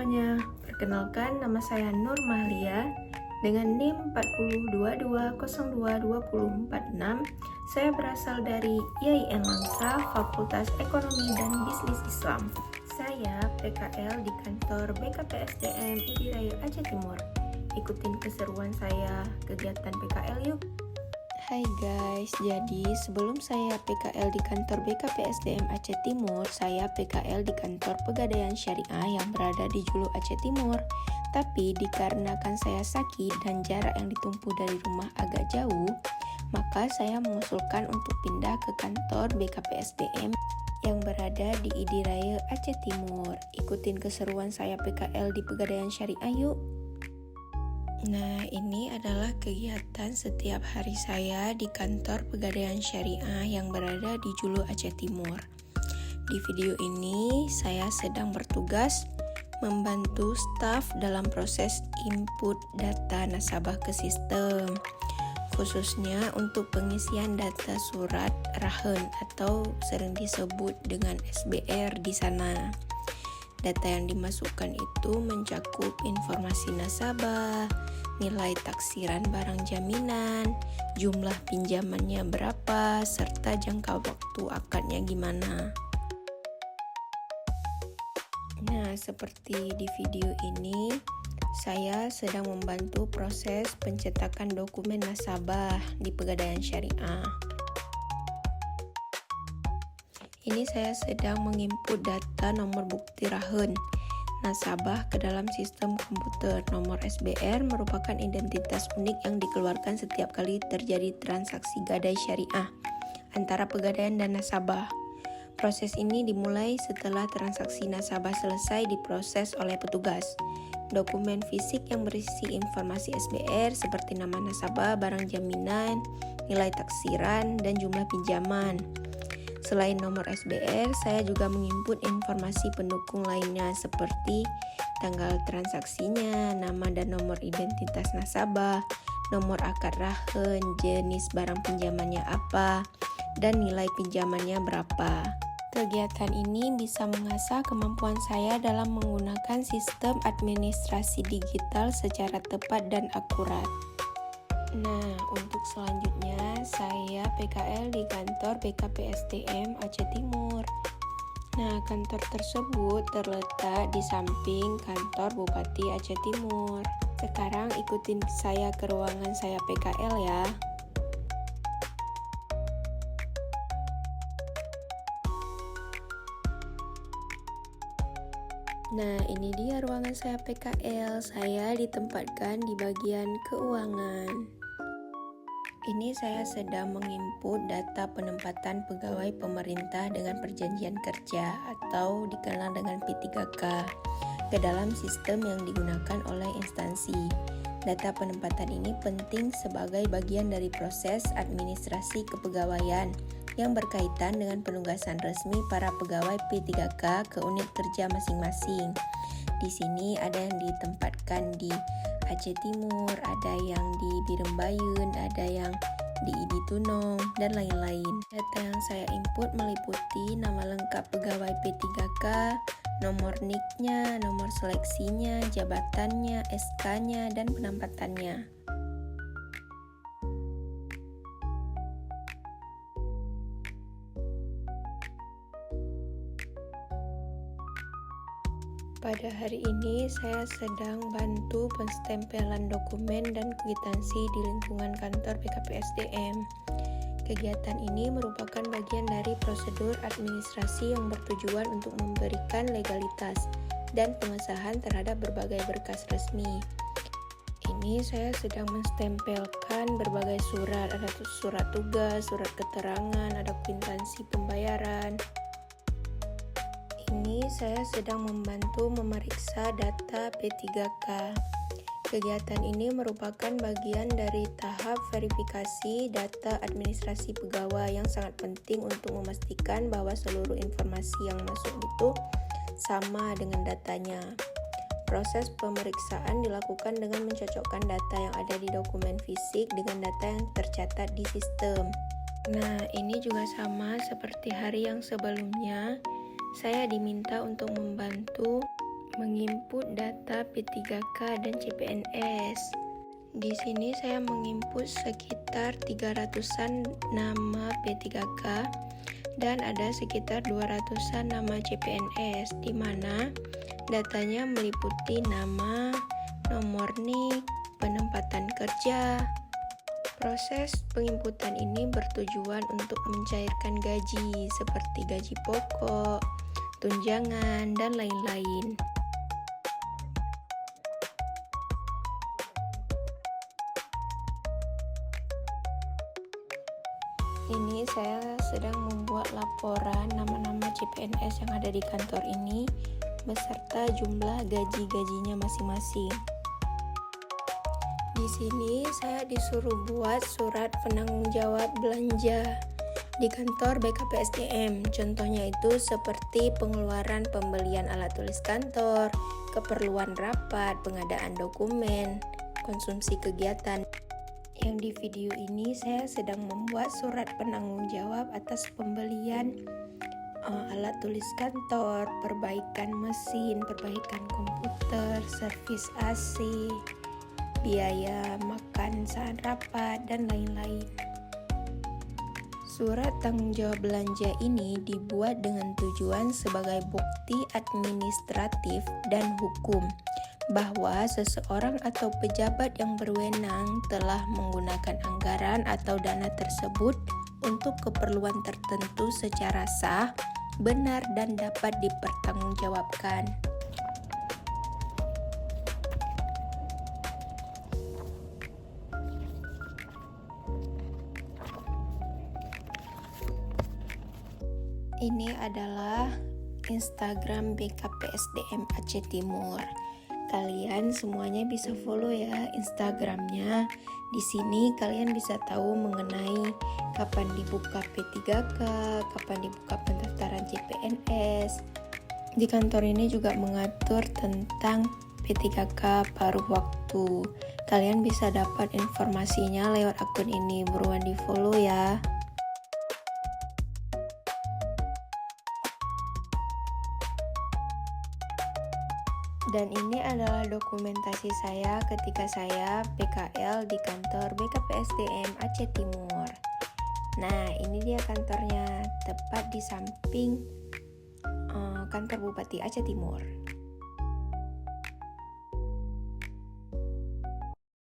semuanya, perkenalkan nama saya Nur Mahlia dengan NIM 4022022046. Saya berasal dari IAIN Langsa, Fakultas Ekonomi dan Bisnis Islam. Saya PKL di kantor BKPSDM ID Raya Aceh Timur. Ikutin keseruan saya kegiatan PKL yuk. Hai guys, jadi sebelum saya PKL di kantor BKPSDM Aceh Timur, saya PKL di kantor Pegadaian Syariah yang berada di Julu Aceh Timur. Tapi dikarenakan saya sakit dan jarak yang ditempuh dari rumah agak jauh, maka saya mengusulkan untuk pindah ke kantor BKPSDM yang berada di ID Raya Aceh Timur. Ikutin keseruan saya PKL di Pegadaian Syariah yuk. Nah, ini adalah kegiatan setiap hari saya di kantor Pegadaian Syariah yang berada di Julu Aceh Timur. Di video ini, saya sedang bertugas membantu staf dalam proses input data nasabah ke sistem, khususnya untuk pengisian data surat rahn atau sering disebut dengan SBR di sana. Data yang dimasukkan itu mencakup informasi nasabah, nilai taksiran barang jaminan, jumlah pinjamannya berapa, serta jangka waktu akadnya gimana. Nah, seperti di video ini, saya sedang membantu proses pencetakan dokumen nasabah di Pegadaian Syariah. Ini saya sedang menginput data nomor bukti rahn nasabah ke dalam sistem komputer. Nomor SBR merupakan identitas unik yang dikeluarkan setiap kali terjadi transaksi gadai syariah antara pegadaian dan nasabah. Proses ini dimulai setelah transaksi nasabah selesai diproses oleh petugas. Dokumen fisik yang berisi informasi SBR seperti nama nasabah, barang jaminan, nilai taksiran, dan jumlah pinjaman. Selain nomor SBR, saya juga menginput informasi pendukung lainnya seperti tanggal transaksinya, nama dan nomor identitas nasabah, nomor akad rahn, jenis barang pinjamannya apa, dan nilai pinjamannya berapa. Kegiatan ini bisa mengasah kemampuan saya dalam menggunakan sistem administrasi digital secara tepat dan akurat. Nah, untuk selanjutnya saya PKL di kantor BKPSDM Aceh Timur. Nah, kantor tersebut terletak di samping kantor Bupati Aceh Timur. Sekarang ikutin saya ke ruangan saya PKL ya. Nah, ini dia ruangan saya PKL. Saya ditempatkan di bagian keuangan. Ini saya sedang menginput data penempatan pegawai pemerintah dengan perjanjian kerja atau dikenal dengan P3K ke dalam sistem yang digunakan oleh instansi. Data penempatan ini penting sebagai bagian dari proses administrasi kepegawaian yang berkaitan dengan penugasan resmi para pegawai P3K ke unit kerja masing-masing. Di sini ada yang ditempatkan di Aceh Timur, ada yang di Birembayun, ada yang di ID Tunong, dan lain-lain. Data yang saya input meliputi nama lengkap pegawai P3K, nomor NIK-nya, nomor seleksinya, jabatannya, SK-nya, dan penempatannya. Pada hari ini saya sedang bantu penstempelan dokumen dan kwitansi di lingkungan kantor BKPSDM. Kegiatan ini merupakan bagian dari prosedur administrasi yang bertujuan untuk memberikan legalitas dan pengesahan terhadap berbagai berkas resmi. Ini saya sedang menstempelkan berbagai surat, ada surat tugas, surat keterangan, ada kwitansi pembayaran. Ini saya sedang membantu memeriksa data P3K. Kegiatan ini merupakan bagian dari tahap verifikasi data administrasi pegawai yang sangat penting untuk memastikan bahwa seluruh informasi yang masuk itu sama dengan datanya. Proses pemeriksaan dilakukan dengan mencocokkan data yang ada di dokumen fisik dengan data yang tercatat di sistem. Nah, ini juga sama seperti hari yang sebelumnya. Saya diminta untuk membantu menginput data P3K dan CPNS. Di sini saya menginput sekitar 300-an nama P3K dan ada sekitar 200-an nama CPNS, di mana datanya meliputi nama, nomor NIK, penempatan kerja. Proses penginputan ini bertujuan untuk mencairkan gaji seperti gaji pokok, tunjangan, dan lain-lain. Ini saya sedang membuat laporan nama-nama CPNS yang ada di kantor ini beserta jumlah gaji-gajinya masing-masing. Di sini saya disuruh buat surat penanggung jawab belanja di kantor BKPSDM. Contohnya itu seperti pengeluaran pembelian alat tulis kantor, keperluan rapat, pengadaan dokumen, konsumsi kegiatan. Yang di video ini saya sedang membuat surat penanggung jawab atas pembelian alat tulis kantor, perbaikan mesin, perbaikan komputer, servis AC, biaya makan saat rapat, dan lain-lain. Surat tanggung jawab belanja ini dibuat dengan tujuan sebagai bukti administratif dan hukum bahwa seseorang atau pejabat yang berwenang telah menggunakan anggaran atau dana tersebut untuk keperluan tertentu secara sah, benar, dan dapat dipertanggungjawabkan. Ini adalah Instagram BKPSDM Aceh Timur. Kalian semuanya bisa follow ya Instagramnya. Di sini kalian bisa tahu mengenai kapan dibuka P3K, kapan dibuka pendaftaran CPNS. Di kantor ini juga mengatur tentang P3K paruh waktu. Kalian bisa dapat informasinya lewat akun ini. Buruan di follow ya. Dan ini adalah dokumentasi saya ketika saya PKL di kantor BKPSDM Aceh Timur. Nah, ini dia kantornya, tepat di samping kantor Bupati Aceh Timur.